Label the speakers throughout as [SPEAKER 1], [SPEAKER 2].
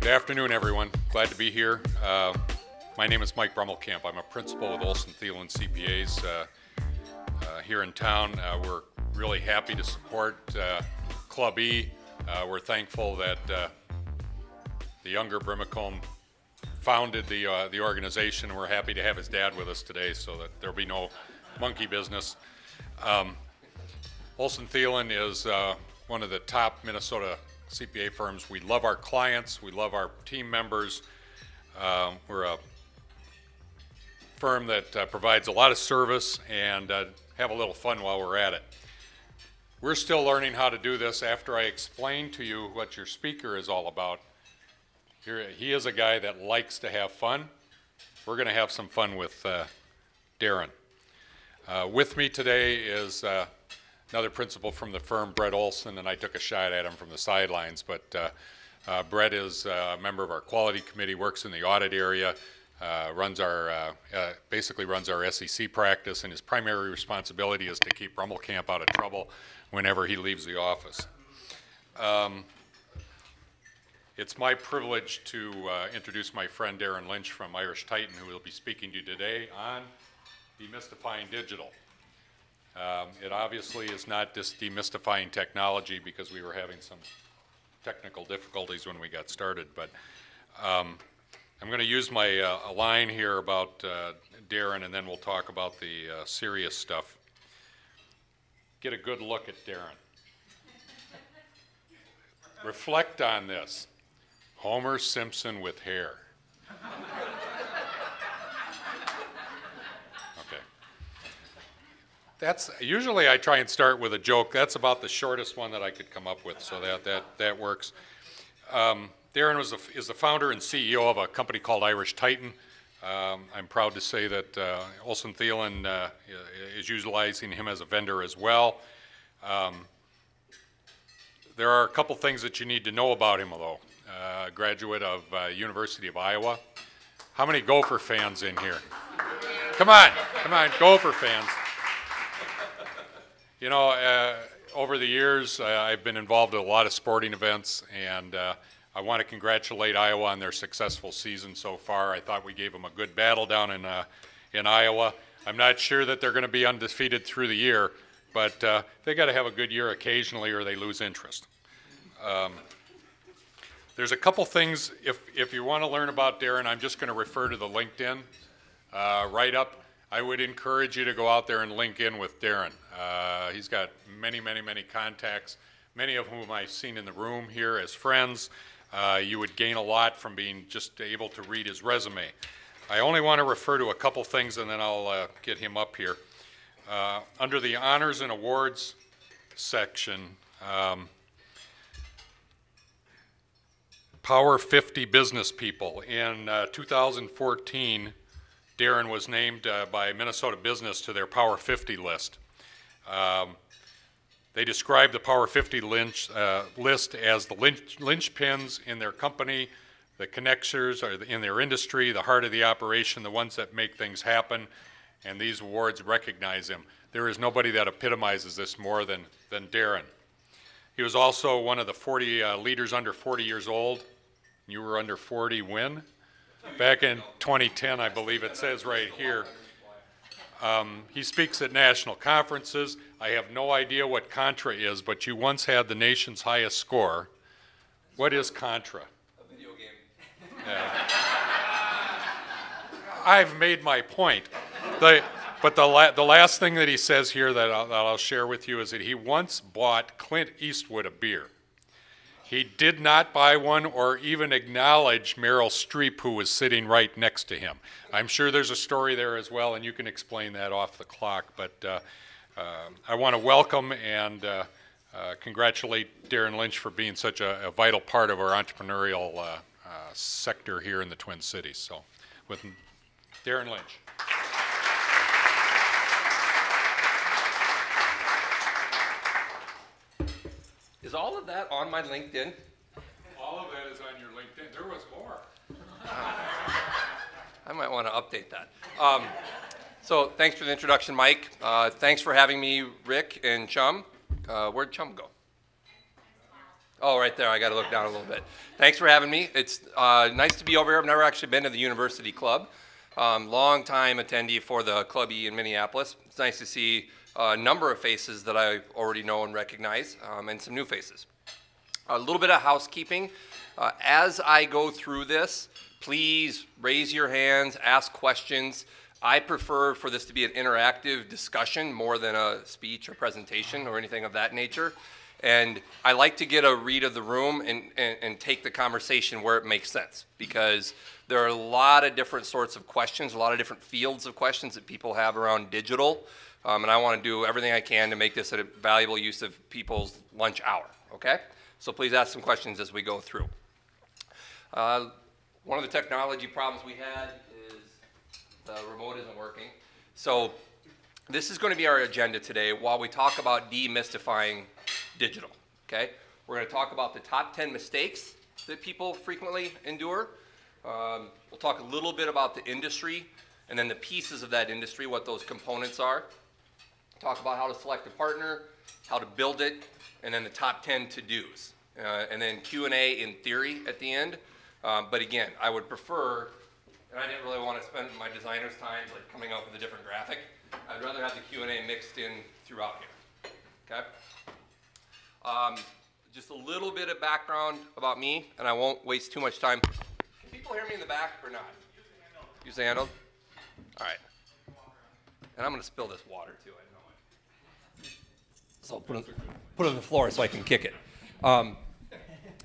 [SPEAKER 1] Good afternoon, everyone. Glad to be here. My name is Mike Brummelkamp. I'm a principal with Olson Thielen CPAs here in town. We're really happy to support Club E. We're thankful that the younger Brimacombe founded the organization. We're happy to have his dad with us today so that there'll be no monkey business. Olson Thielen is one of the top Minnesota CPA firms. We love our clients. We love our team members. We're a firm that provides a lot of service and have a little fun while we're at it. We're still learning how to do this. After I explain to you what your speaker is all about, he is a guy that likes to have fun. We're going to have some fun with Darin. With me today is another principal from the firm, Brett Olson, and I took a shot at him from the sidelines. But Brett is a member of our quality committee, works in the audit area, basically runs our SEC practice, and his primary responsibility is to keep Brummelkamp out of trouble whenever he leaves the office. It's my privilege to introduce my friend Darin Lynch from Irish Titan, who will be speaking to you today on Demystifying Digital. It obviously is not just demystifying technology, because we were having some technical difficulties when we got started, but I'm going to use my a line here about Darin, and then we'll talk about the serious stuff. Get a good look at Darin. Reflect on this. Homer Simpson with hair. That's usually I try and start with a joke. That's about the shortest one that I could come up with, so that works. Darin is the founder and CEO of a company called Irish Titan. I'm proud to say that Olson Thielen is utilizing him as a vendor as well. There are a couple things that you need to know about him, though. Graduate of University of Iowa. How many Gopher fans in here? Come on, Gopher fans. You know, over the years, I've been involved in a lot of sporting events, and I want to congratulate Iowa on their successful season so far. I thought we gave them a good battle down in Iowa. I'm not sure that they're going to be undefeated through the year, but they got to have a good year occasionally, or they lose interest. There's a couple things. If you want to learn about Darin, I'm just going to refer to the LinkedIn write-up. I would encourage you to go out there and link in with Darin. He's got many contacts, many of whom I've seen in the room here as friends. You would gain a lot from being just able to read his resume. I only want to refer to a couple things, and then I'll get him up here. Under the Honors and Awards section, Power 50 Business People. In 2014, Darin was named by Minnesota Business to their Power 50 list. They describe the Power 50 list as the linchpins in their company, the connectors in their industry, the heart of the operation, the ones that make things happen, and these awards recognize him. There is nobody that epitomizes this more than Darin. He was also one of the 40 leaders under 40 years old. You were under 40 when? Back in 2010, I believe it says right here. He speaks at national conferences. I have no idea what Contra is, but you once had the nation's highest score. What is Contra?
[SPEAKER 2] A video game.
[SPEAKER 1] Yeah. I've made my point. But the last thing that he says here that I'll share with you is that he once bought Clint Eastwood a beer. He did not buy one or even acknowledge Meryl Streep, who was sitting right next to him. I'm sure there's a story there as well, and you can explain that off the clock. But I want to welcome and congratulate Darin Lynch for being such a vital part of our entrepreneurial sector here in the Twin Cities. So, with Darin Lynch.
[SPEAKER 2] Is all of that on my LinkedIn?
[SPEAKER 1] All of that is on your LinkedIn. There was more.
[SPEAKER 2] I might want to update that. So thanks for the introduction, Mike. Thanks for having me, Rick and Chum. Where'd Chum go? Oh, right there. I got to look down a little bit. Thanks for having me. It's nice to be over here. I've never actually been to the University Club. Long time attendee for the Club E in Minneapolis. It's nice to see a number of faces that I already know and recognize, and some new faces. A little bit of housekeeping. As I go through this, please raise your hands, ask questions. I prefer for this to be an interactive discussion more than a speech or presentation or anything of that nature. And I like to get a read of the room and take the conversation where it makes sense, because there are a lot of different sorts of questions, a lot of different fields of questions that people have around digital. And I want to do everything I can to make this a valuable use of people's lunch hour, okay? So please ask some questions as we go through. One of the technology problems we had is the remote isn't working. So this is going to be our agenda today while we talk about demystifying digital, okay? We're going to talk about the top 10 mistakes that people frequently endure. We'll talk a little bit about the industry and then the pieces of that industry, what those components are. Talk about how to select a partner, how to build it, and then the top 10 to-dos. And then Q&A in theory at the end. But again, I would prefer, and I didn't really want to spend my designer's time like coming up with a different graphic. I'd rather have the Q&A mixed in throughout here, okay? Just a little bit of background about me, and I won't waste too much time. Can people hear me in the back or not? Use the handle. All right. And I'm going to spill this water too, I know it. So I'll put it on the floor so I can kick it.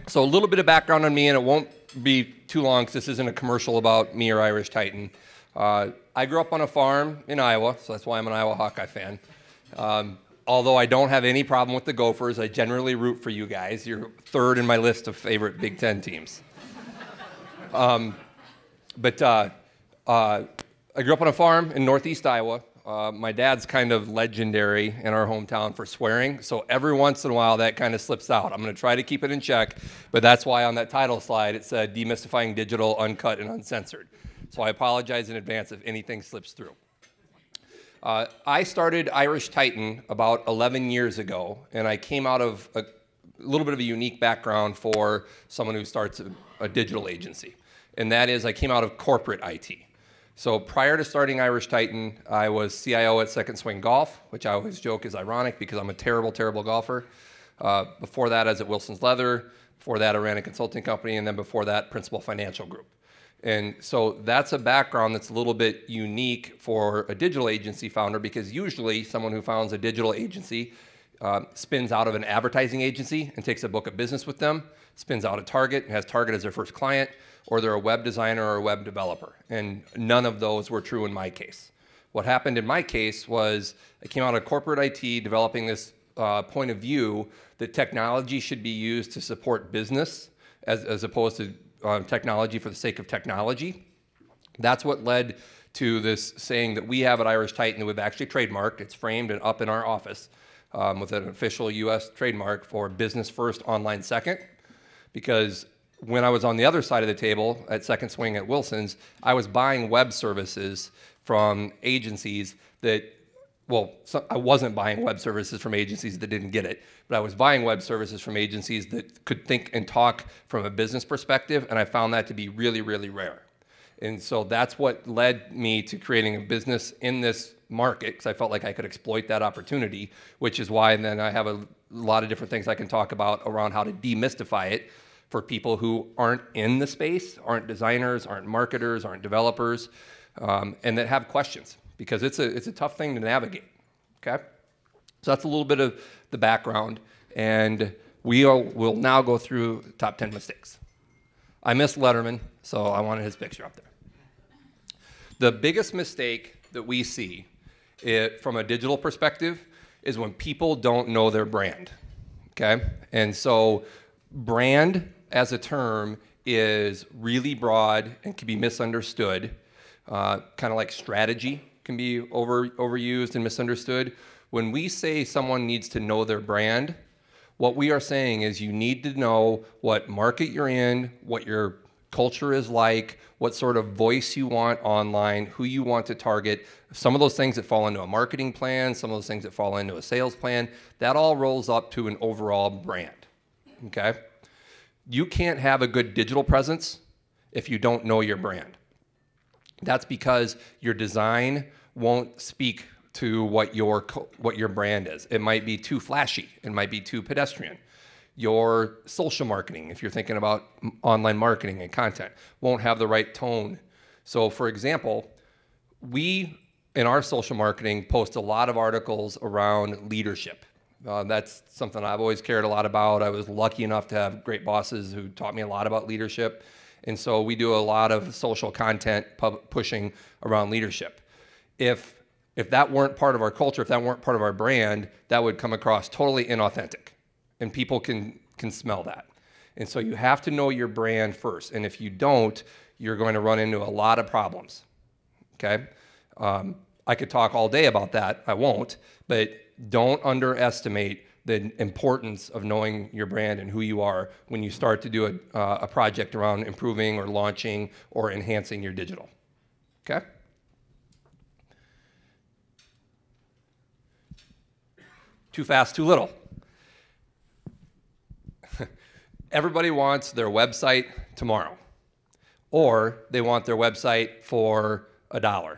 [SPEAKER 2] So a little bit of background on me, and it won't be too long because this isn't a commercial about me or Irish Titan. I grew up on a farm in Iowa, so that's why I'm an Iowa Hawkeye fan. Although I don't have any problem with the Gophers, I generally root for you guys. You're third in my list of favorite Big Ten teams. But I grew up on a farm in northeast Iowa. My dad's kind of legendary in our hometown for swearing, so every once in a while that kind of slips out. I'm going to try to keep it in check, but that's why on that title slide it said Demystifying Digital, Uncut and Uncensored. So I apologize in advance if anything slips through. I started Irish Titan about 11 years ago, and I came out of a little bit of a unique background for someone who starts a digital agency, and that is I came out of corporate IT. So prior to starting Irish Titan, I was CIO at Second Swing Golf, which I always joke is ironic because I'm a terrible, terrible golfer. Before that, I was at Wilson's Leather. Before that, I ran a consulting company, and then before that, Principal Financial Group. And so that's a background that's a little bit unique for a digital agency founder, because usually someone who founds a digital agency spins out of an advertising agency and takes a book of business with them, spins out a Target and has Target as their first client, or they're a web designer or a web developer. And none of those were true in my case. What happened in my case was I came out of corporate IT developing this point of view that technology should be used to support business as opposed to technology for the sake of technology. That's what led to this saying that we have at Irish Titan that we've actually trademarked. It's framed and up in our office with an official US trademark for business first, online second. Because when I was on the other side of the table at Second Swing at Wilson's, I was buying web services from agencies that, well, I wasn't buying web services from agencies that didn't get it, but I was buying web services from agencies that could think and talk from a business perspective, and I found that to be really, really rare. And so that's what led me to creating a business in this market, because I felt like I could exploit that opportunity, which is why then I have a lot of different things I can talk about around how to demystify it for people who aren't in the space, aren't designers, aren't marketers, aren't developers, and that have questions, because it's a tough thing to navigate, okay? So that's a little bit of the background, and we'll now go through top 10 mistakes. I missed Letterman, so I wanted his picture up there. The biggest mistake that we see from a digital perspective is when people don't know their brand, okay? And so brand as a term is really broad and can be misunderstood, kind of like strategy can be overused and misunderstood. When we say someone needs to know their brand, what we are saying is you need to know what market you're in, what your culture is like, what sort of voice you want online, who you want to target. Some of those things that fall into a marketing plan, some of those things that fall into a sales plan, that all rolls up to an overall brand, okay? You can't have a good digital presence if you don't know your brand. That's because your design won't speak to what your brand is. It might be too flashy. It might be too pedestrian. Your social marketing, if you're thinking about online marketing and content, won't have the right tone. So for example, we, in our social marketing, post a lot of articles around leadership. That's something I've always cared a lot about. I was lucky enough to have great bosses who taught me a lot about leadership. And so we do a lot of social content pushing around leadership. If that weren't part of our culture, if that weren't part of our brand, that would come across totally inauthentic. And people can smell that. And so you have to know your brand first. And if you don't, you're going to run into a lot of problems, okay? I could talk all day about that. I won't. But don't underestimate the importance of knowing your brand and who you are when you start to do a project around improving or launching or enhancing your digital, okay? Too fast, too little. Everybody wants their website tomorrow, or they want their website for $1,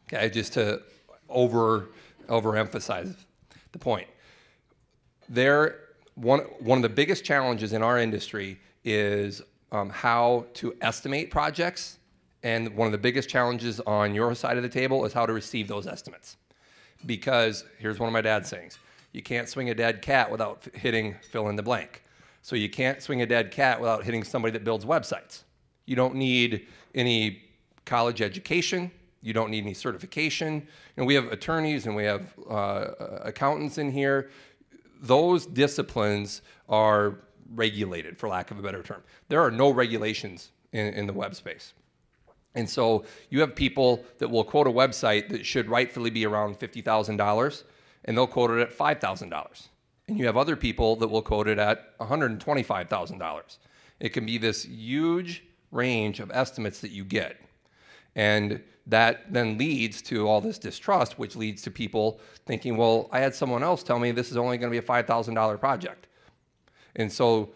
[SPEAKER 2] okay, just to overemphasize the point. One of the biggest challenges in our industry is how to estimate projects, and one of the biggest challenges on your side of the table is how to receive those estimates. Because here's one of my dad's sayings: you can't swing a dead cat without hitting fill in the blank. So you can't swing a dead cat without hitting somebody that builds websites. You don't need any college education. You don't need any certification. And we have attorneys and we have accountants in here. Those disciplines are regulated, for lack of a better term. There are no regulations in the web space. And so you have people that will quote a website that should rightfully be around $50,000, and they'll quote it at $5,000. And you have other people that will quote it at $125,000. It can be this huge range of estimates that you get. And that then leads to all this distrust, which leads to people thinking, well, I had someone else tell me this is only going to be a $5,000 project. And so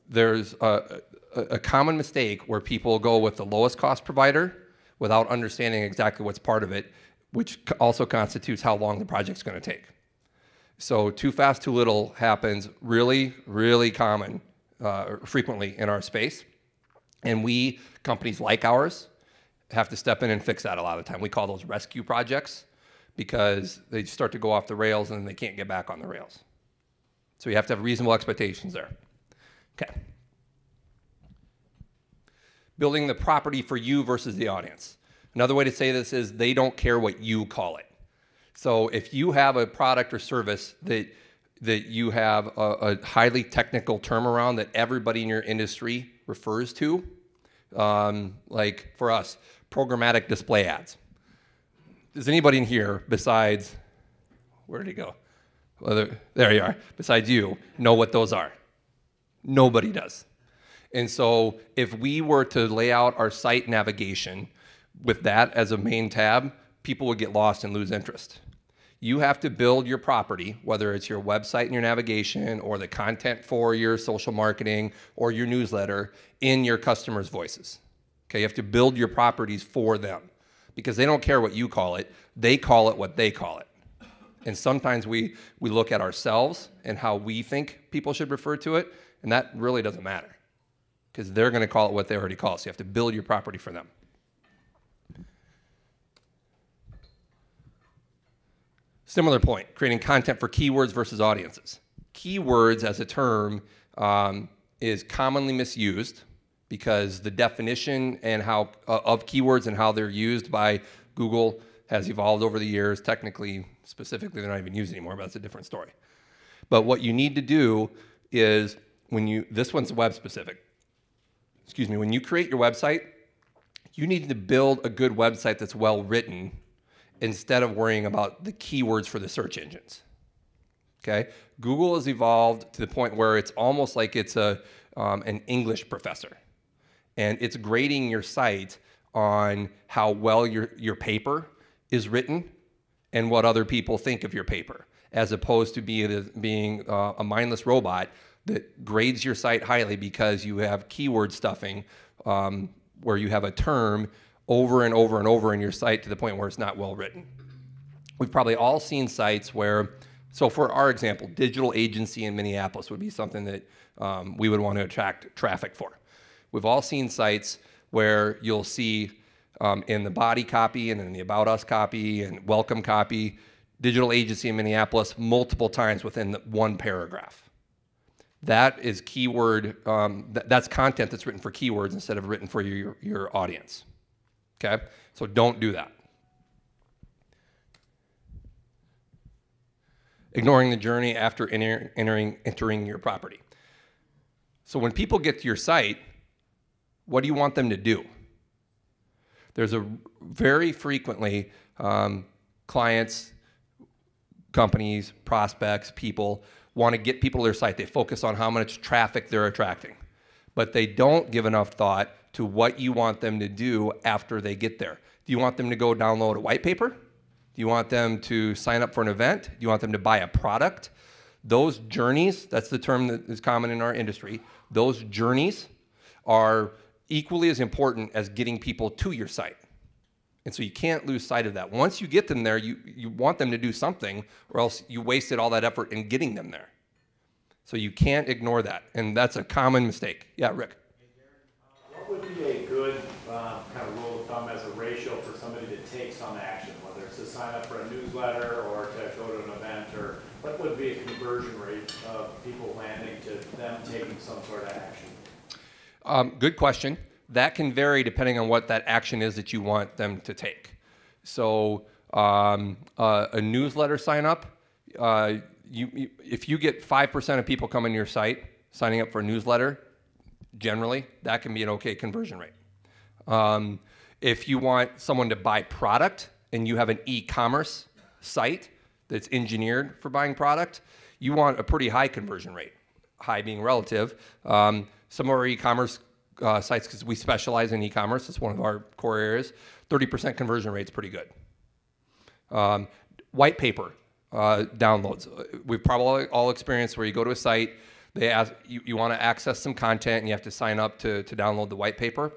[SPEAKER 2] there's a common mistake where people go with the lowest cost provider without understanding exactly what's part of it, which also constitutes how long the project's going to take. So too fast, too little happens really, really common, frequently in our space. And companies like ours, have to step in and fix that a lot of the time. We call those rescue projects because they start to go off the rails and they can't get back on the rails. So you have to have reasonable expectations there. Okay. Building the property for you versus the audience. Another way to say this is they don't care what you call it. So if you have a product or service that you have a highly technical term around that everybody in your industry refers to, like for us, programmatic display ads. Does anybody in here besides, where did he go? Well, there you are, besides you, know what those are? Nobody does. And so if we were to lay out our site navigation with that as a main tab, people would get lost and lose interest. You have to build your property, whether it's your website and your navigation or the content for your social marketing or your newsletter, in your customers' voices. Okay, you have to build your properties for them because they don't care what you call it. They call it what they call it. And sometimes we look at ourselves and how we think people should refer to it, and that really doesn't matter because they're going to call it what they already call it. So you have to build your property for them. Similar point, creating content for keywords versus audiences. Keywords as a term is commonly misused because the definition and how of keywords and how they're used by Google has evolved over the years. Technically, specifically, they're not even used anymore, but that's a different story. But what you need to do is this one's web specific. Excuse me, when you create your website, you need to build a good website that's well written instead of worrying about the keywords for the search engines. Okay? Google has evolved to the point where it's almost like it's an English professor. And it's grading your site on how well your paper is written and what other people think of your paper, as opposed to being a mindless robot that grades your site highly because you have keyword stuffing, where you have a term over and over and over in your site to the point where it's not well written. We've probably all seen sites where, so for our example, digital agency in Minneapolis would be something that we would want to attract traffic for. We've all seen sites where you'll see in the body copy and in the About Us copy and welcome copy, digital agency in Minneapolis multiple times within one paragraph. That is keyword, that's content that's written for keywords instead of written for your audience, okay? So don't do that. Ignoring the journey after entering your property. So when people get to your site, what do you want them to do? There's very frequently clients, companies, prospects, people want to get people to their site. They focus on how much traffic they're attracting, but they don't give enough thought to what you want them to do after they get there. Do you want them to go download a white paper? Do you want them to sign up for an event? Do you want them to buy a product? Those journeys, that's the term that is common in our industry, those journeys are equally as important as getting people to your site. And so you can't lose sight of that. Once you get them there, you want them to do something, or else you wasted all that effort in getting them there. So you can't ignore that, and that's a common mistake. Yeah, Rick.
[SPEAKER 3] What would be a good kind of rule of thumb as a ratio for somebody to take some action, whether it's to sign up for a newsletter or to go to an event, or what would be a conversion rate of people landing to them taking some sort of action?
[SPEAKER 2] Good question. That can vary depending on what that action is that you want them to take. So a newsletter sign up, if you get 5% of people coming to your site signing up for a newsletter, generally, that can be an okay conversion rate. If you want someone to buy product and you have an e-commerce site that's engineered for buying product, you want a pretty high conversion rate, high being relative. Some of our e-commerce sites, because we specialize in e-commerce, it's one of our core areas, 30% conversion rate is pretty good. White paper downloads. We've probably all experienced where you go to a site, they ask you want to access some content and you have to sign up to download the white paper.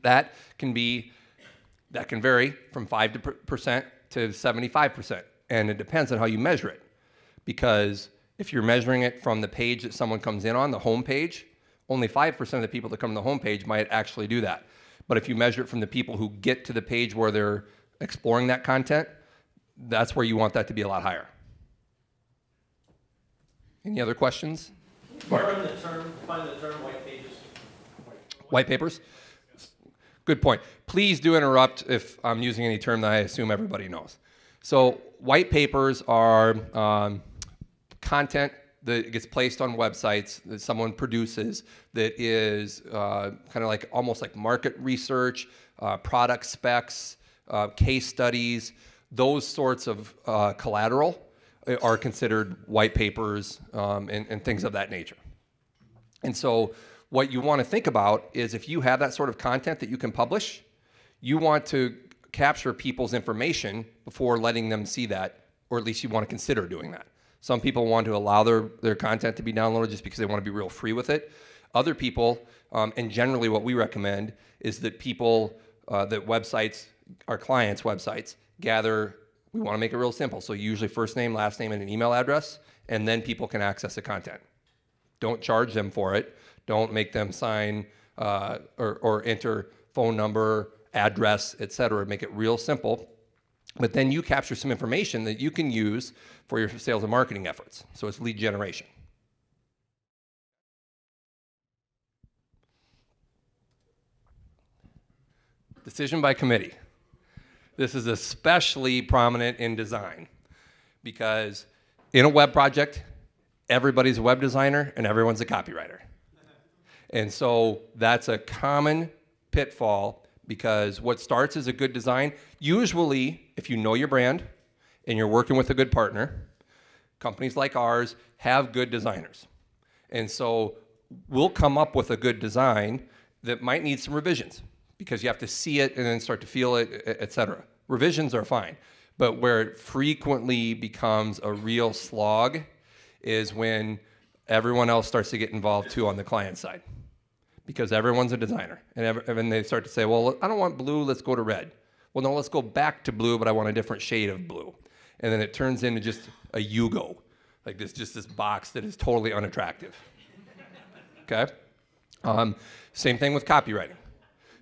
[SPEAKER 2] That can vary from 5% to 75%, and it depends on how you measure it. Because if you're measuring it from the page that someone comes in on, the home page, only 5% of the people that come to the home page might actually do that. But if you measure it from the people who get to the page where they're exploring that content, that's where you want that to be a lot higher. Any other questions?
[SPEAKER 4] Define the term white pages.
[SPEAKER 2] White papers? Good point. Please do interrupt if I'm using any term that I assume everybody knows. So white papers are content that gets placed on websites that someone produces that is kind of like almost like market research, product specs, case studies. Those sorts of collateral are considered white papers and things of that nature. And so what you want to think about is if you have that sort of content that you can publish, you want to capture people's information before letting them see that, or at least you want to consider doing that. Some people want to allow their content to be downloaded just because they want to be real free with it. Other people, and generally what we recommend is that people, that websites, our clients' websites, gather, we want to make it real simple. So usually first name, last name, and an email address, and then people can access the content. Don't charge them for it. Don't make them sign or enter phone number, address, etc. Make it real simple. But then you capture some information that you can use for your sales and marketing efforts. So it's lead generation. Decision by committee. This is especially prominent in design because in a web project, everybody's a web designer and everyone's a copywriter. And so that's a common pitfall because what starts as a good design, usually if you know your brand and you're working with a good partner, companies like ours have good designers. And so we'll come up with a good design that might need some revisions because you have to see it and then start to feel it, etc. Revisions are fine, but where it frequently becomes a real slog is when everyone else starts to get involved too on the client side, because everyone's a designer. And then they start to say, well, I don't want blue, let's go to red. Well, no, let's go back to blue, but I want a different shade of blue. And then it turns into just a Yugo, like just this box that is totally unattractive. Okay? Same thing with copywriting.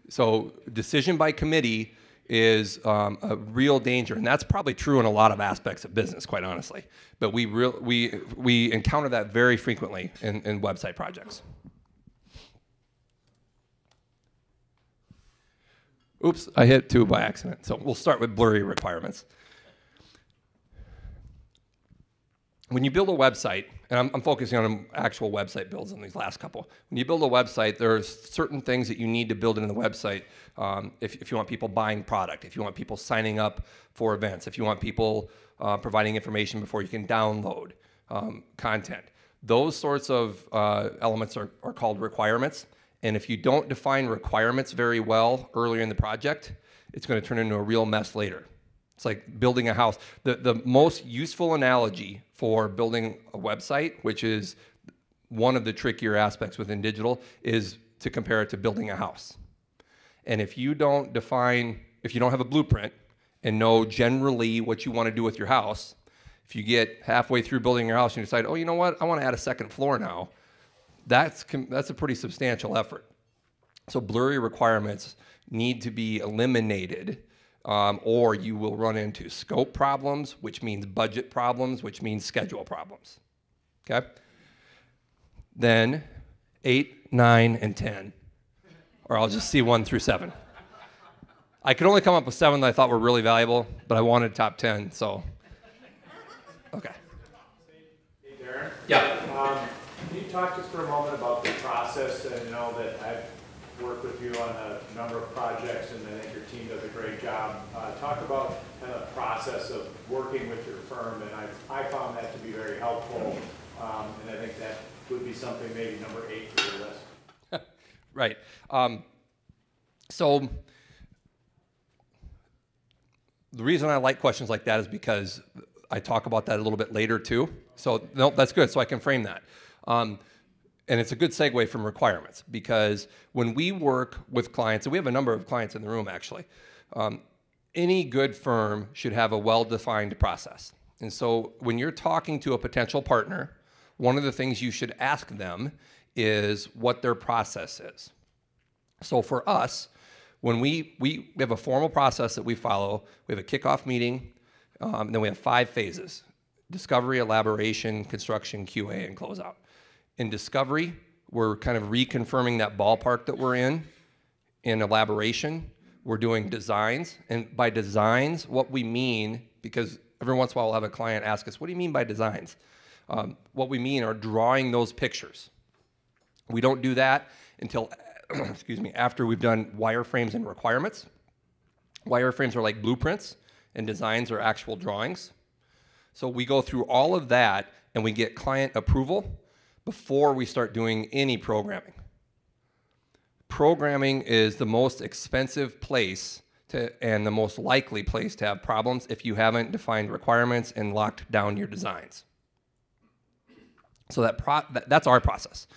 [SPEAKER 2] So decision by committee is a real danger, and that's probably true in a lot of aspects of business, quite honestly. But we encounter that very frequently in website projects. Oops, I hit 2 by accident. So we'll start with blurry requirements. When you build a website, and I'm focusing on actual website builds in these last couple. When you build a website, there's certain things that you need to build into the website if you want people buying product, if you want people signing up for events, if you want people providing information before you can download content. Those sorts of elements are called requirements. And if you don't define requirements very well earlier in the project, it's going to turn into a real mess later. It's like building a house. The most useful analogy for building a website, which is one of the trickier aspects within digital, is to compare it to building a house. And if you don't have a blueprint and know generally what you want to do with your house, if you get halfway through building your house and you decide, oh, you know what, I want to add a second floor now, that's a pretty substantial effort. So blurry requirements need to be eliminated, or you will run into scope problems, which means budget problems, which means schedule problems. Okay? Then 8, 9, and 10, or I'll just see 1 through 7. I could only come up with 7 that I thought were really valuable, but I wanted top 10, so okay.
[SPEAKER 3] Hey, Darin?
[SPEAKER 2] Yeah.
[SPEAKER 3] Can you talk just for a moment about the process? And know that I've worked with you on a number of projects, and I think your team does a great job. Talk about kind of the process of working with your firm, and I found that to be very helpful, and I think that would be something maybe number 8 for your list.
[SPEAKER 2] Right. So the reason I like questions like that is because I talk about that a little bit later too. So no, that's good. So I can frame that. And it's a good segue from requirements, because when we work with clients, and we have a number of clients in the room actually, any good firm should have a well-defined process. And so when you're talking to a potential partner, one of the things you should ask them is what their process is. So for us, when we have a formal process that we follow, we have a kickoff meeting, then we have 5 phases: discovery, elaboration, construction, QA, and closeout. In discovery, we're kind of reconfirming that ballpark that we're in. In elaboration, we're doing designs. And by designs, what we mean, because every once in a while we'll have a client ask us, what do you mean by designs? What we mean are drawing those pictures. We don't do that until excuse me, after we've done wireframes and requirements. Wireframes are like blueprints, and designs are actual drawings. So we go through all of that, and we get client approval before we start doing any programming. Programming is the most expensive place and the most likely place to have problems if you haven't defined requirements and locked down your designs. So that's our process.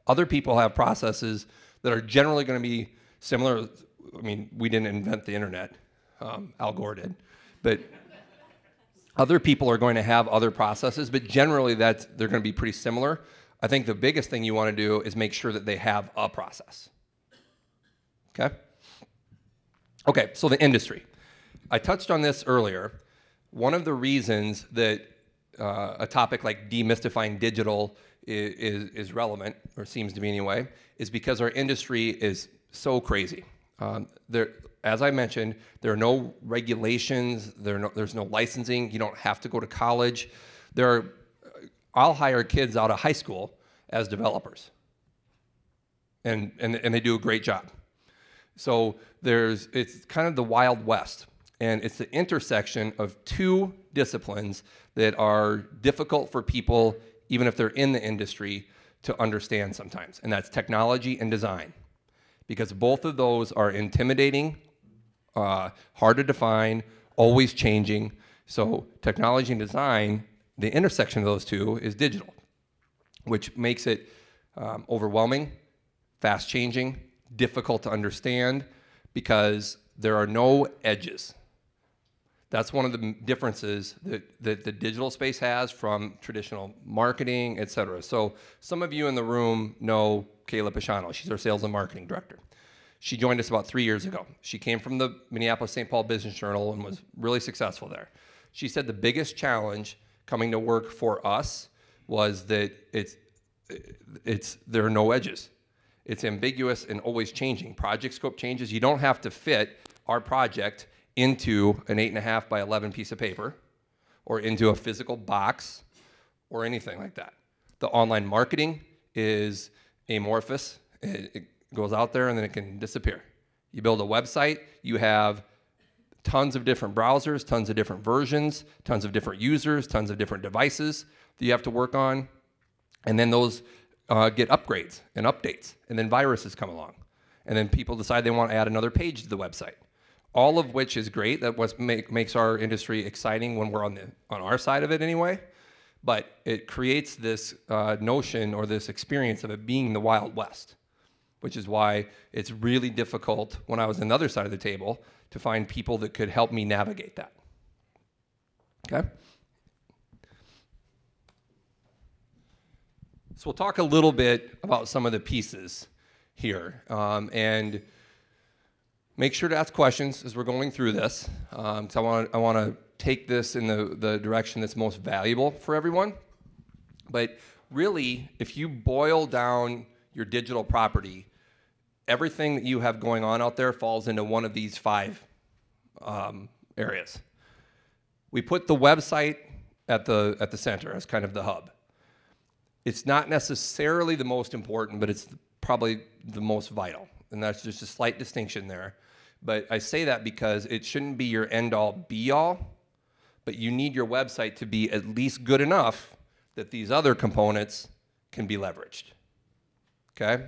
[SPEAKER 2] Other people have processes that are generally going to be similar. I mean, we didn't invent the internet, Al Gore did, but other people are going to have other processes, but generally they're going to be pretty similar. I think the biggest thing you want to do is make sure that they have a process. Okay? Okay, so the industry. I touched on this earlier. One of the reasons that a topic like demystifying digital is relevant, or seems to be anyway, is because our industry is so crazy. As I mentioned, there are no regulations, there's no licensing, you don't have to go to college. I'll hire kids out of high school as developers, and they do a great job. So it's kind of the Wild West, and it's the intersection of 2 disciplines that are difficult for people, even if they're in the industry, to understand sometimes, and that's technology and design, because both of those are intimidating, hard to define, always changing. So technology and design, the intersection of those 2 is digital. which makes it overwhelming, fast changing, difficult to understand, because there are no edges. That's one of the differences that the digital space has from traditional marketing, et cetera. So some of you in the room know Kayla Pisciano. She's our sales and marketing director. She joined us about 3 years ago. She came from the Minneapolis St. Business Journal and was really successful there. She said the biggest challenge coming to work for us was that there are no edges. It's ambiguous and always changing. Project scope changes. You don't have to fit our project into an 8.5 by 11 piece of paper or into a physical box or anything like that. The online marketing is amorphous. It goes out there and then it can disappear. You build a website, you have tons of different browsers, tons of different versions, tons of different users, tons of different devices that you have to work on, and then those get upgrades and updates, and then viruses come along, and then people decide they want to add another page to the website. All of which is great. That what makes our industry exciting when we're on our side of it anyway. But it creates this notion or this experience of it being the Wild West, which is why it's really difficult when I was on the other side of the table to find people that could help me navigate that. Okay? So we'll talk a little bit about some of the pieces here, and make sure to ask questions as we're going through this. So I want to take this in the direction that's most valuable for everyone. But really, if you boil down your digital property, everything that you have going on out there falls into one of these 5 areas. We put the website at the center as kind of the hub. It's not necessarily the most important, but it's probably the most vital. And that's just a slight distinction there. But I say that because it shouldn't be your end-all, be-all, but you need your website to be at least good enough that these other components can be leveraged. Okay?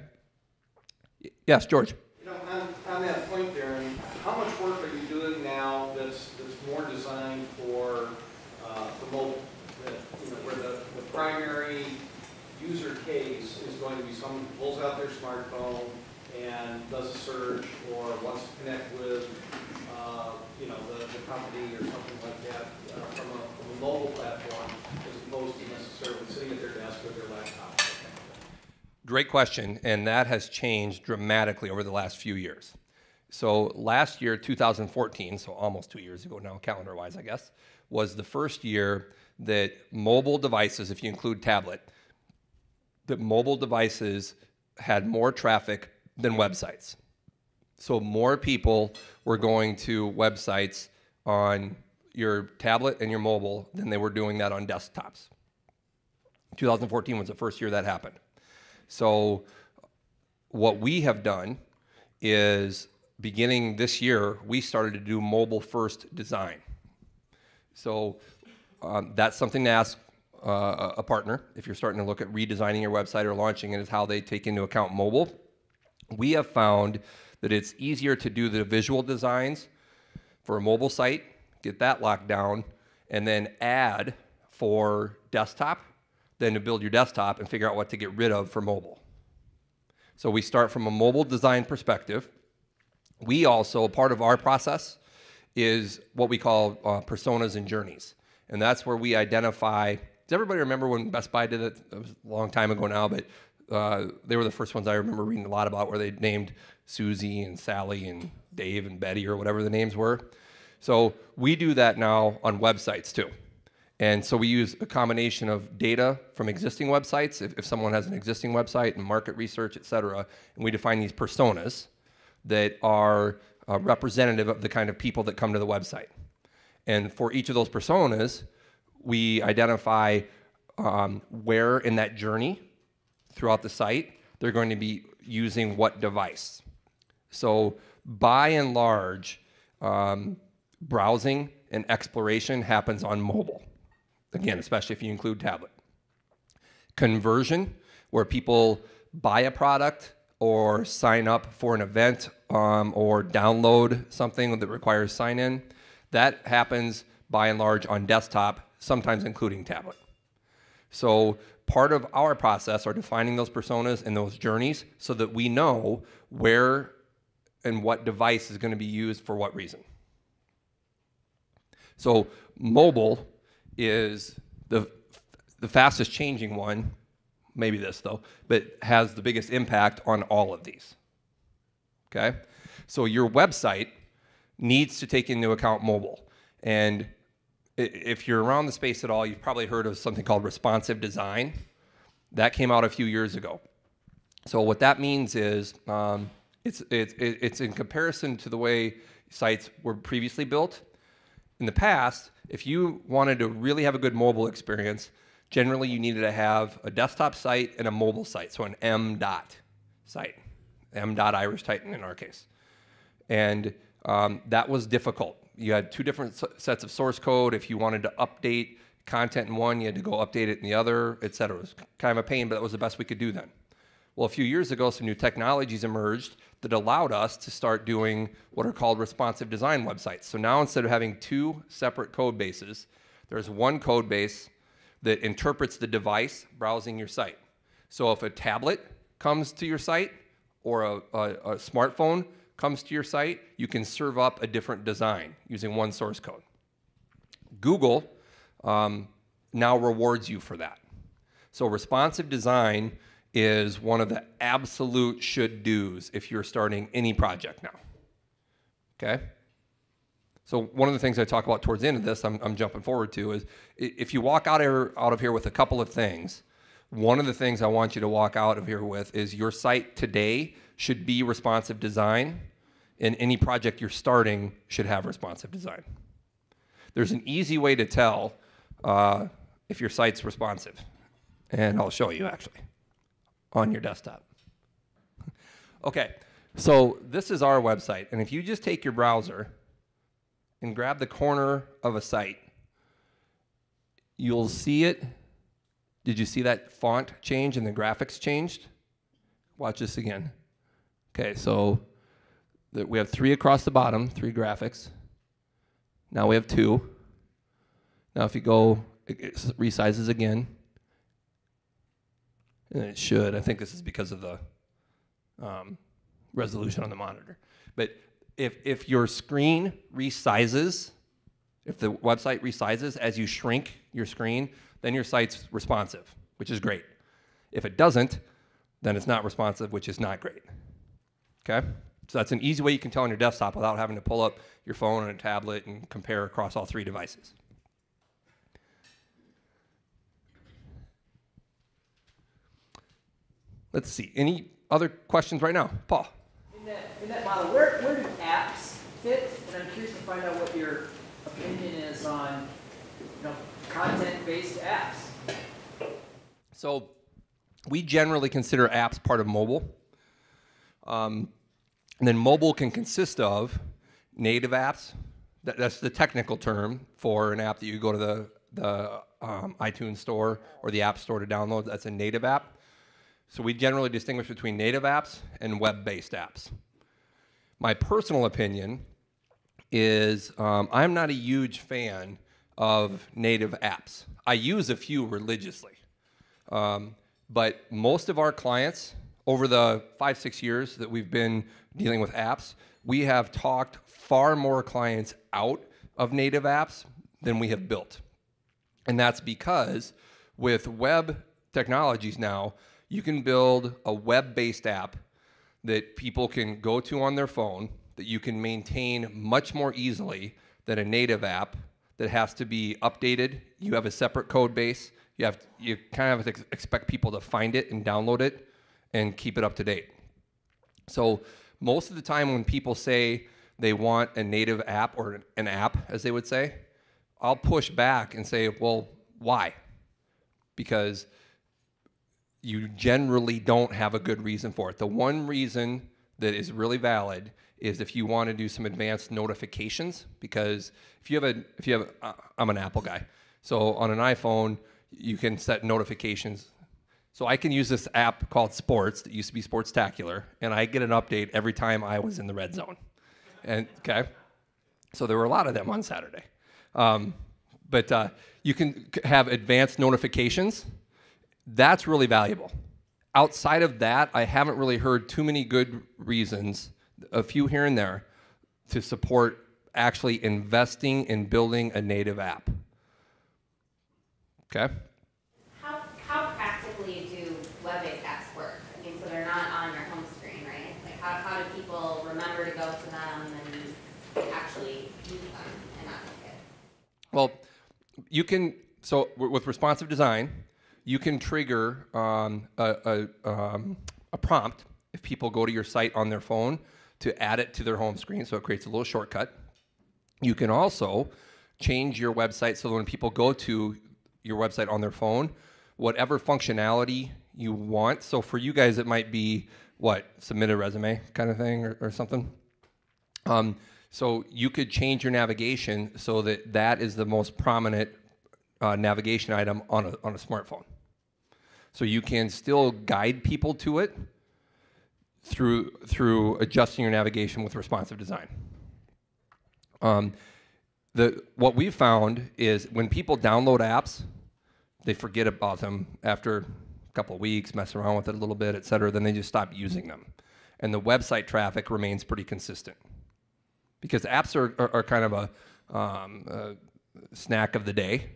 [SPEAKER 2] Yes, George.
[SPEAKER 5] You know, on that point, Darin, how much work are you doing now that's more designed for mobile? Where the primary user case is going to be someone who pulls out their smartphone and does a search or wants to connect with, the company or something like that from a mobile platform, as opposed to necessarily sitting at their desk with their laptop.
[SPEAKER 2] Great question, and that has changed dramatically over the last few years. So last year, 2014, so almost 2 years ago now, calendar-wise, I guess, was the first year that mobile devices, if you include tablet, that mobile devices had more traffic than websites. So more people were going to websites on your tablet and your mobile than they were doing that on desktops. 2014 was the first year that happened. So what we have done is, beginning this year, we started to do mobile-first design. So that's something to ask a partner if you're starting to look at redesigning your website or launching it, is how they take into account mobile. We have found that it's easier to do the visual designs for a mobile site, get that locked down, and then add for desktop than to build your desktop and figure out what to get rid of for mobile. So we start from a mobile design perspective. We also, part of our process is what we call personas and journeys. And that's where we identify, does everybody remember when Best Buy did it? It was a long time ago now, but they were the first ones I remember reading a lot about, where they named Susie and Sally and Dave and Betty or whatever the names were. So we do that now on websites too. And so we use a combination of data from existing websites, if someone has an existing website, and market research, et cetera, and we define these personas that are representative of the kind of people that come to the website. And for each of those personas, we identify where in that journey throughout the site they're going to be using what device. So by and large, browsing and exploration happens on mobile. Again, especially if you include tablet. Conversion, where people buy a product or sign up for an event or download something that requires sign-in, that happens by and large on desktop, sometimes including tablet. So part of our process are defining those personas and those journeys so that we know where and what device is going to be used for what reason. So mobile is the fastest changing one, maybe this though, but has the biggest impact on all of these. Okay? So your website needs to take into account mobile. And if you're around the space at all, you've probably heard of something called responsive design. That came out a few years ago. So what that means is it's in comparison to the way sites were previously built. In the past, if you wanted to really have a good mobile experience, generally you needed to have a desktop site and a mobile site, so an M.dot site, M.dot Irish Titan in our case. And that was difficult. You had two different sets of source code. If you wanted to update content in one, you had to go update it in the other, et cetera. It was kind of a pain, but that was the best we could do then. Well, a few years ago, some new technologies emerged that allowed us to start doing what are called responsive design websites. So now instead of having two separate code bases, there's one code base that interprets the device browsing your site. So if a tablet comes to your site or a smartphone comes to your site, you can serve up a different design using one source code. Google now rewards you for that. So responsive design is one of the absolute should-dos if you're starting any project now. Okay? So one of the things I talk about towards the end of this, I'm jumping forward to, is if you walk out of here with a couple of things, one of the things I want you to walk out of here with is your site today should be responsive design, and any project you're starting should have responsive design. There's an easy way to tell if your site's responsive, and I'll show you actually on your desktop. Okay, so this is our website, and if you just take your browser and grab the corner of a site, you'll see it. Did you see that font change and the graphics changed? Watch this again. Okay, so we have 3 across the bottom, 3 graphics. Now we have 2. Now if you go, it resizes again. And it should. I think this is because of the resolution on the monitor. But if your screen resizes, if the website resizes as you shrink your screen, then your site's responsive, which is great. If it doesn't, then it's not responsive, which is not great. Okay? So that's an easy way you can tell on your desktop without having to pull up your phone and a tablet and compare across all 3 devices. Let's see. Any other questions right now? Paul?
[SPEAKER 4] In that model, where do apps fit? And I'm curious to find out what your opinion is on content-based apps.
[SPEAKER 2] So we generally consider apps part of mobile. And then mobile can consist of native apps. That's the technical term for an app that you go to the iTunes store or the App Store to download. That's a native app. So we generally distinguish between native apps and web-based apps. My personal opinion is I'm not a huge fan of native apps. I use a few religiously. But most of our clients, over the 5-6 years that we've been dealing with apps, we have talked far more clients out of native apps than we have built. And that's because with web technologies now, you can build a web-based app that people can go to on their phone that you can maintain much more easily than a native app that has to be updated. You have a separate code base. You kind of have to expect people to find it and download it and keep it up to date. So most of the time when people say they want a native app or an app, as they would say, I'll push back and say, well, why? Because you generally don't have a good reason for it. The one reason that is really valid is if you want to do some advanced notifications, because I'm an Apple guy, so on an iPhone you can set notifications. So I can use this app called Sports that used to be Sportstacular, and I get an update every time I was in the red zone. And okay, so there were a lot of them on Saturday. But you can have advanced notifications. That's really valuable. Outside of that, I haven't really heard too many good reasons, a few here and there, to support actually investing in building a native app. Okay?
[SPEAKER 6] How practically do web-based apps work? I mean, so they're not on your home screen, right? Like, how do people remember to go to them and actually use them and not click it?
[SPEAKER 2] Well, you can, so with responsive design, you can trigger a prompt if people go to your site on their phone to add it to their home screen, so it creates a little shortcut. You can also change your website so that when people go to your website on their phone, whatever functionality you want, so for you guys it might be, what, submit a resume kind of thing or something? So you could change your navigation so that that is the most prominent navigation item on a smartphone. So you can still guide people to it through adjusting your navigation with responsive design. What we've found is when people download apps, they forget about them after a couple of weeks, mess around with it a little bit, et cetera, then they just stop using them. And the website traffic remains pretty consistent. Because apps are kind of a snack of the day,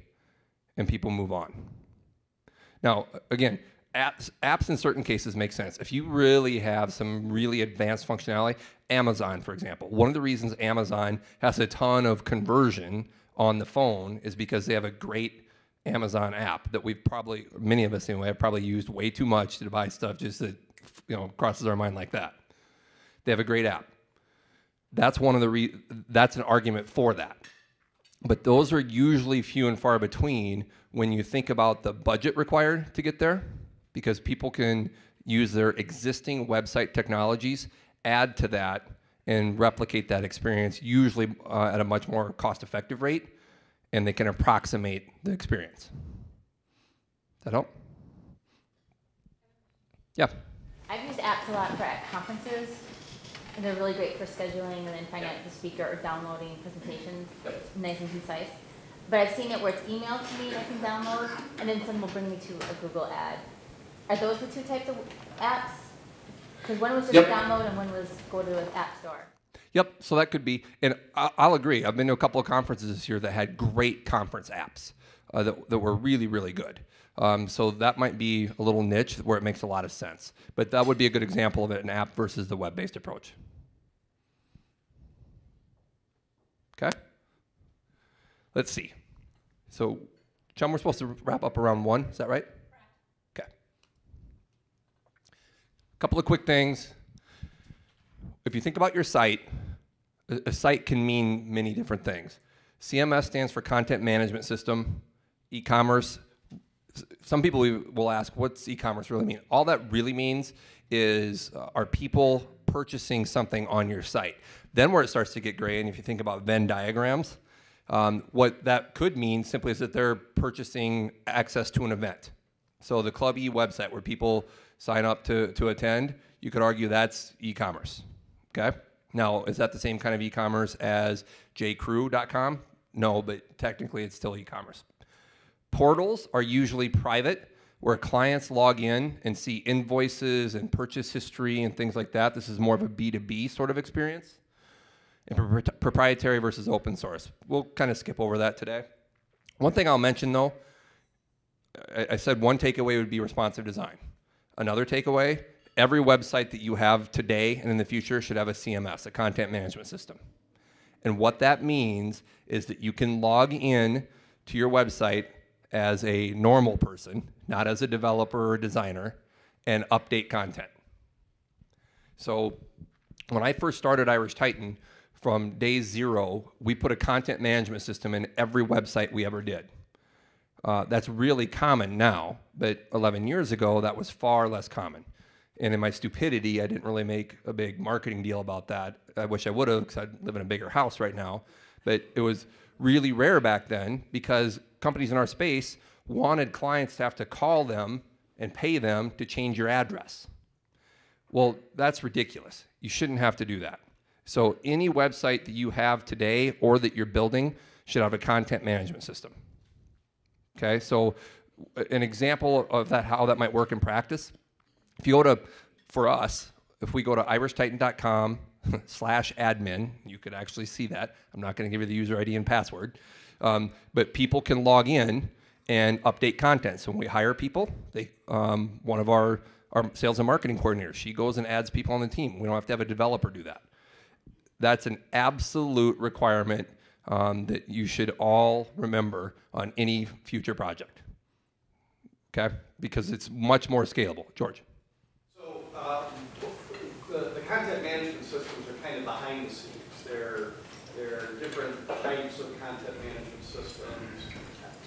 [SPEAKER 2] and people move on. Now, again, apps in certain cases make sense. If you really have some really advanced functionality, Amazon, for example. One of the reasons Amazon has a ton of conversion on the phone is because they have a great Amazon app that we've probably, many of us anyway, have probably used way too much to buy stuff just that, crosses our mind like that. They have a great app. That's one of the that's an argument for that. But those are usually few and far between when you think about the budget required to get there, because people can use their existing website technologies, add to that, and replicate that experience, usually at a much more cost-effective rate, and they can approximate the experience. Does that help? Yeah.
[SPEAKER 7] I've used apps a lot for at conferences, and they're really great for scheduling and then finding out the speaker or downloading presentations.
[SPEAKER 2] Yep.
[SPEAKER 7] Nice and concise. But I've seen it where it's emailed to me and I can download, and then someone will bring me to a Google ad. Are those the two types of apps? Because one was just download and one was go to an app store.
[SPEAKER 2] Yep, so that could be, and I'll agree. I've been to a couple of conferences this year that had great conference apps that were really, really good. So that might be a little niche where it makes a lot of sense. But that would be a good example of it, an app versus the web-based approach. Okay? Let's see. So, Chum, we're supposed to wrap up around 1, is that right? Okay. A couple of quick things. If you think about your site, a site can mean many different things. CMS stands for Content Management System. E-commerce, some people will ask, what's e-commerce really mean? All that really means is, are people purchasing something on your site? Then where it starts to get gray, and if you think about Venn diagrams, what that could mean simply is that they're purchasing access to an event. So the Club E website where people sign up to attend, you could argue that's e-commerce, okay? Now, is that the same kind of e-commerce as jcrew.com? No, but technically it's still e-commerce. Portals are usually private, where clients log in and see invoices and purchase history and things like that. This is more of a B2B sort of experience. And proprietary versus open source. We'll kind of skip over that today. One thing I'll mention though, I said one takeaway would be responsive design. Another takeaway, every website that you have today and in the future should have a CMS, a content management system. And what that means is that you can log in to your website as a normal person, not as a developer or designer, and update content. So when I first started Irish Titan, from day 0, we put a content management system in every website we ever did. That's really common now, but 11 years ago, that was far less common. And in my stupidity, I didn't really make a big marketing deal about that. I wish I would have, because I live in a bigger house right now. But it was really rare back then because companies in our space wanted clients to have to call them and pay them to change your address. Well, that's ridiculous. You shouldn't have to do that. So any website that you have today or that you're building should have a content management system. Okay, so an example of that, how that might work in practice, if you go to, for us, if we go to irishtitan.com/admin, you could actually see that. I'm not going to give you the user ID and password, but people can log in and update content. So when we hire people, one of our sales and marketing coordinators, she goes and adds people on the team. We don't have to have a developer do that. That's an absolute requirement that you should all remember on any future project, okay? Because it's much more scalable. George.
[SPEAKER 5] So the content management systems are kind of behind the scenes. They're different types of content management systems.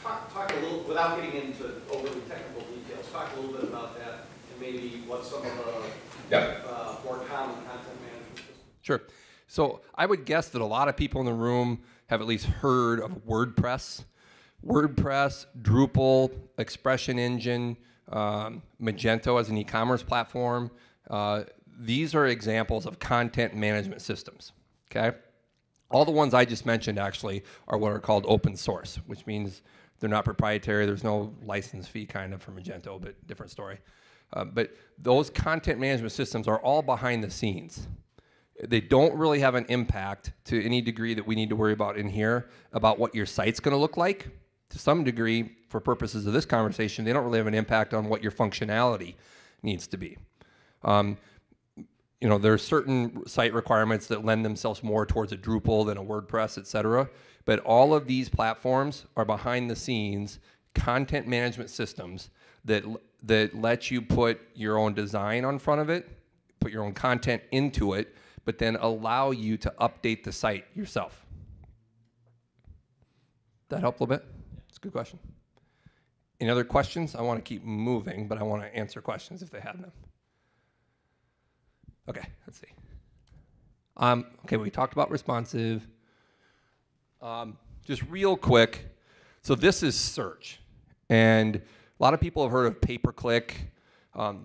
[SPEAKER 5] Talk a little, without getting into overly technical details, talk a little bit about that and maybe what some of the more common content management systems.
[SPEAKER 2] Sure. So I would guess that a lot of people in the room have at least heard of WordPress. WordPress, Drupal, Expression Engine, Magento as an e-commerce platform. These are examples of content management systems, okay? All the ones I just mentioned actually are what are called open source, which means they're not proprietary. There's no license fee kind of for Magento, but different story. But those content management systems are all behind the scenes. They don't really have an impact to any degree that we need to worry about in here about what your site's going to look like. To some degree, for purposes of this conversation, they don't really have an impact on what your functionality needs to be. You know, there are certain site requirements that lend themselves more towards a Drupal than a WordPress, et cetera. But all of these platforms are behind the scenes content management systems that let you put your own design on front of it, put your own content into it, but then allow you to update the site yourself. That help a little bit? That's a good question. Any other questions? I want to keep moving, but I want to answer questions if they have them. Okay, let's see. Okay, we talked about responsive. Just real quick, so this is search. And a lot of people have heard of pay-per-click.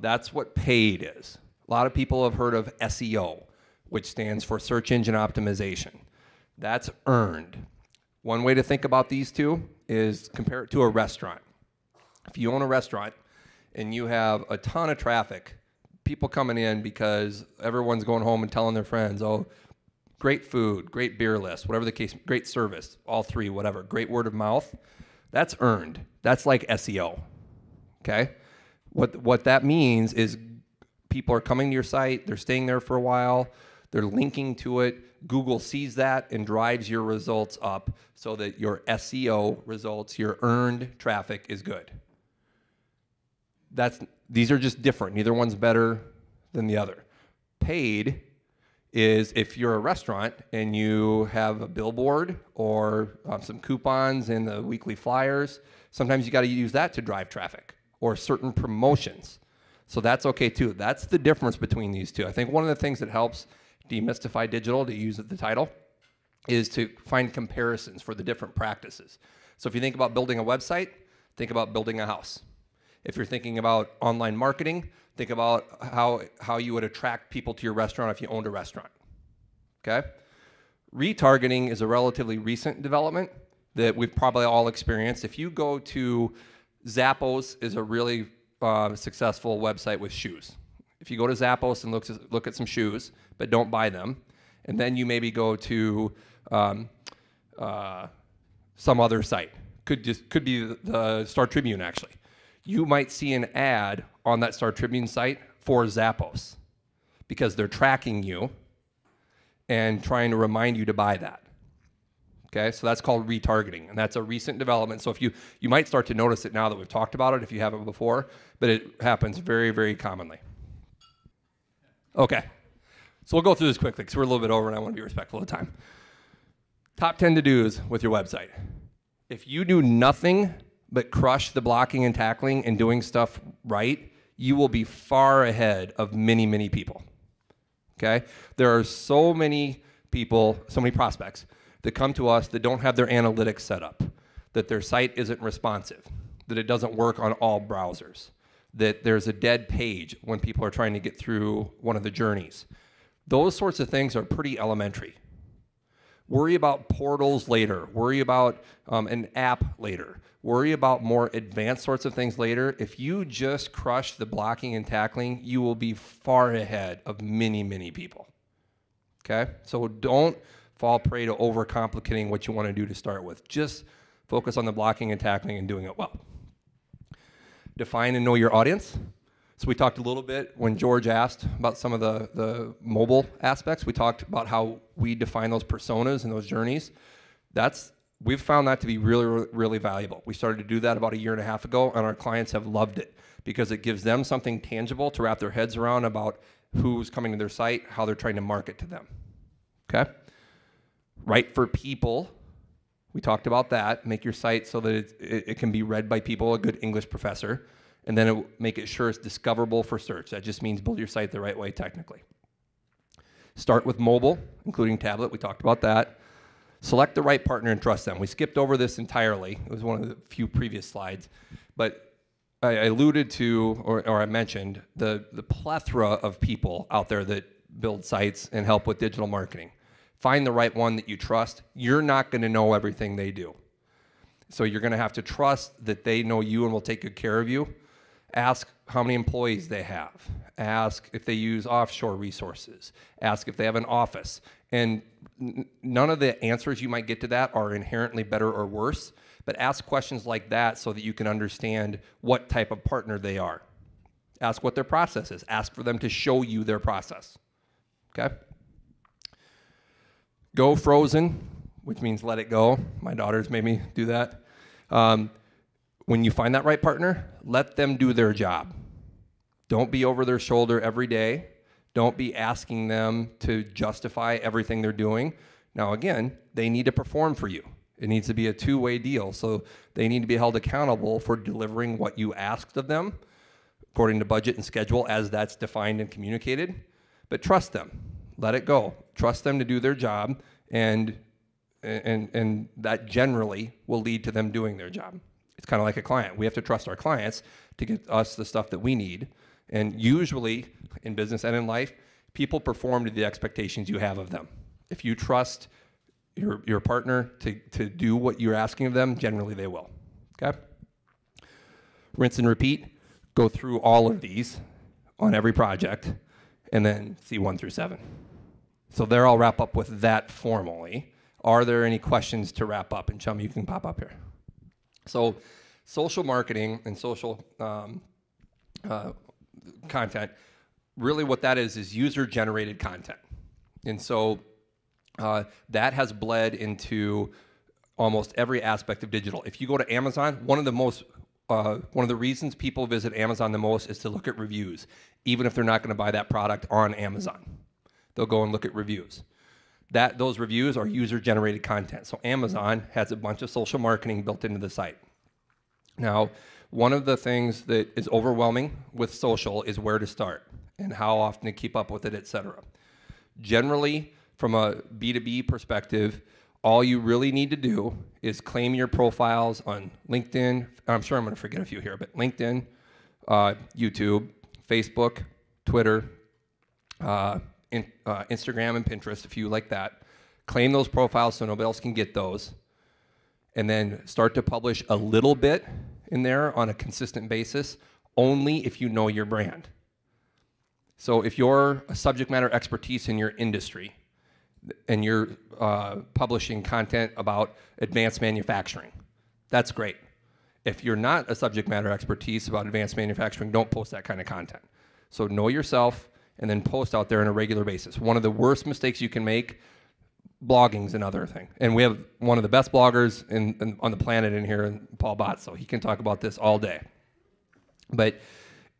[SPEAKER 2] That's what paid is. A lot of people have heard of SEO, which stands for search engine optimization. That's earned. One way to think about these two is compare it to a restaurant. If you own a restaurant and you have a ton of traffic, people coming in because everyone's going home and telling their friends, oh, great food, great beer list, whatever the case, great service, all three, whatever, great word of mouth, that's earned. That's like SEO, okay? What that means is people are coming to your site, they're staying there for a while, they're linking to it, Google sees that and drives your results up so that your SEO results, your earned traffic is good. These are just different. Neither one's better than the other. Paid is if you're a restaurant and you have a billboard or some coupons in the weekly flyers, sometimes you got to use that to drive traffic or certain promotions. So that's okay too. That's the difference between these two. I think one of the things that helps demystify digital, to use the title, is to find comparisons for the different practices. So if you think about building a website, think about building a house. If you're thinking about online marketing, think about how you would attract people to your restaurant if you owned a restaurant, okay? Retargeting is a relatively recent development that we've probably all experienced. If you go to Zappos, is a really successful website with shoes. If you go to Zappos and look at some shoes, but don't buy them, and then you maybe go to some other site, could be the Star Tribune actually. You might see an ad on that Star Tribune site for Zappos because they're tracking you and trying to remind you to buy that. Okay, so that's called retargeting, and that's a recent development. So if you might start to notice it now that we've talked about it if you haven't before, but it happens very, very commonly. Okay, so we'll go through this quickly because we're a little bit over and I want to be respectful of time. Top 10 to-dos with your website. If you do nothing but crush the blocking and tackling and doing stuff right, you will be far ahead of many, many people, okay? There are so many people, so many prospects that come to us that don't have their analytics set up, that their site isn't responsive, that it doesn't work on all browsers, that there's a dead page when people are trying to get through one of the journeys. Those sorts of things are pretty elementary. Worry about portals later. Worry about an app later. Worry about more advanced sorts of things later. If you just crush the blocking and tackling, you will be far ahead of many, many people. Okay? So don't fall prey to overcomplicating what you want to do to start with. Just focus on the blocking and tackling and doing it well. Define and know your audience. So we talked a little bit when George asked about some of the mobile aspects. We talked about how we define those personas and those journeys. We've found that to be really, really valuable. We started to do that about 1.5 years ago, and our clients have loved it because it gives them something tangible to wrap their heads around about who's coming to their site, how they're trying to market to them. Okay? Right for people. We talked about that. Make your site so that it can be read by people, a good English professor, and then make it sure it's discoverable for search. That just means build your site the right way technically. Start with mobile, including tablet. We talked about that. Select the right partner and trust them. We skipped over this entirely. It was one of the few previous slides, but I alluded to, or I mentioned, the plethora of people out there that build sites and help with digital marketing. Find the right one that you trust. You're not going to know everything they do. So you're going to have to trust that they know you and will take good care of you. Ask how many employees they have. Ask if they use offshore resources. Ask if they have an office. And none of the answers you might get to that are inherently better or worse, but ask questions like that so that you can understand what type of partner they are. Ask what their process is. Ask for them to show you their process. Okay? Go frozen, which means let it go. My daughters made me do that. When you find that right partner, let them do their job. Don't be over their shoulder every day. Don't be asking them to justify everything they're doing. Now, again, they need to perform for you. It needs to be a two-way deal. So they need to be held accountable for delivering what you asked of them according to budget and schedule as that's defined and communicated. But trust them. Let it go. Trust them to do their job, and that generally will lead to them doing their job. It's kind of like a client. We have to trust our clients to get us the stuff that we need. And usually, in business and in life, people perform to the expectations you have of them. If you trust your partner to do what you're asking of them, generally they will. Okay? Rinse and repeat. Go through all of these on every project, and then see 1 through 7. So there I'll wrap up with that formally. Are there any questions to wrap up? And Chum, you can pop up here. So social marketing and social content, really what that is user-generated content. And so that has bled into almost every aspect of digital. If you go to Amazon, one of the reasons people visit Amazon the most is to look at reviews, even if they're not going to buy that product on Amazon. They'll go and look at reviews. Those reviews are user-generated content. So Amazon has a bunch of social marketing built into the site. Now, one of the things that is overwhelming with social is where to start and how often to keep up with it, et cetera. Generally, from a B2B perspective, all you really need to do is claim your profiles on LinkedIn. I'm sure I'm going to forget a few here, but LinkedIn, YouTube, Facebook, Twitter, Instagram and Pinterest, a few like that. Claim those profiles so nobody else can get those. And then start to publish a little bit in there on a consistent basis, only if you know your brand. So if you're a subject matter expertise in your industry and you're publishing content about advanced manufacturing, that's great. If you're not a subject matter expertise about advanced manufacturing, don't post that kind of content. So know yourself and then post out there on a regular basis. One of the worst mistakes you can make, blogging's another thing. And we have one of the best bloggers on the planet in here, Paul Bott, so he can talk about this all day. But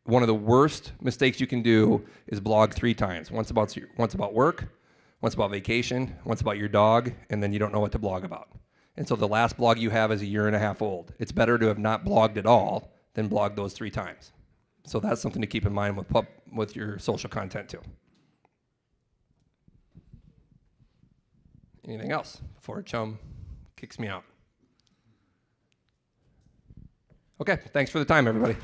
[SPEAKER 2] one of the worst mistakes you can do is blog 3 times. Once about work, once about vacation, once about your dog, and then you don't know what to blog about. And so the last blog you have is 1.5 years old. It's better to have not blogged at all than blog those 3 times. So that's something to keep in mind with your social content too. Anything else before Chum kicks me out? Okay, thanks for the time, everybody.